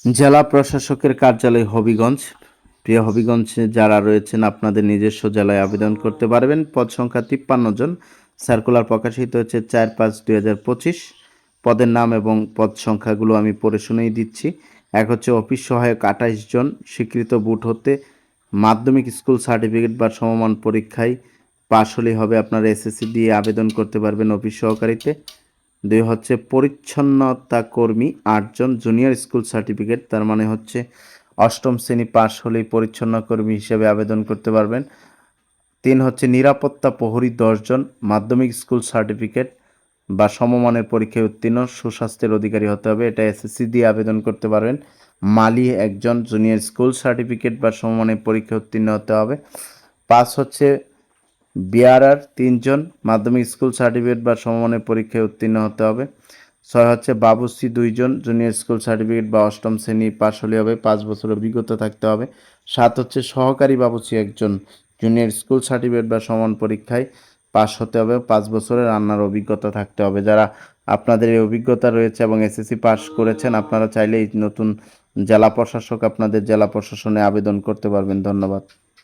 জেলা প্রশাসকের কার্যালয় হবিগঞ্জ। প্রিয় হবিগঞ্জ যারা রয়েছেন আপনাদের নিজস্ব জেলায় আবেদন করতে পারবেন। পদ সংখ্যা 53 জন। সার্কুলার প্রকাশিত হচ্ছে 4/5/2025। পদের নাম এবং পদ সংখ্যাগুলো আমি পড়ে শুনেই দিচ্ছি। এক হচ্ছে অফিস সহায়ক 28 জন, স্বীকৃত বুট হতে মাধ্যমিক স্কুল সার্টিফিকেট বা সমমান পরীক্ষায় পাশ হলেই হবে। আপনারা এসএসসি দিয়ে আবেদন করতে পারবেন অফিস সহকারীতে। 2 হচ্ছে পরিচ্ছন্নতা কর্মী 8 জন, জুনিয়র স্কুল সার্টিফিকেট, তার মানে হচ্ছে অষ্টম শ্রেণী পাশ হলেই পরিচ্ছন্ন কর্মী হিসেবে আবেদন করতে পারবেন। 3 হচ্ছে নিরাপত্তা প্রহরী 10 জন, মাধ্যমিক স্কুল সার্টিফিকেট বা সমমানের পরীক্ষায় উত্তীর্ণ, সুস্বাস্থ্যের অধিকারী হতে হবে, এটা এসএসসি দিয়ে আবেদন করতে পারবেন। মালি 1 জন, জুনিয়র স্কুল সার্টিফিকেট বা সমমানের পরীক্ষায় উত্তীর্ণ হতে হবে। 5 হচ্ছে বিআরআর 3 জন, মাধ্যমিক স্কুল সার্টিফিকেট বা সমমানের পরীক্ষায় উত্তীর্ণ হতে হবে। 6 হচ্ছে বাবুর্চি 2 জন, জুনিয়র স্কুল সার্টিফিকেট বা অষ্টম শ্রেণী পাশ হলে হবে, 5 বছর অভিজ্ঞতা থাকতে হবে। 7 হচ্ছে সহকারী বাবুর্চি 1 জন, জুনিয়র স্কুল সার্টিফিকেট বা সমান পরীক্ষায় পাশ হতে হবে, 5 বছরের রান্নার অভিজ্ঞতা থাকতে হবে। যারা আপনাদের এই অভিজ্ঞতা রয়েছে এবং এসএসসি পাশ করেছেন, আপনারা চাইলে এই নতুন জেলা প্রশাসক আপনাদের জেলা প্রশাসনে আবেদন করতে পারবেন। ধন্যবাদ।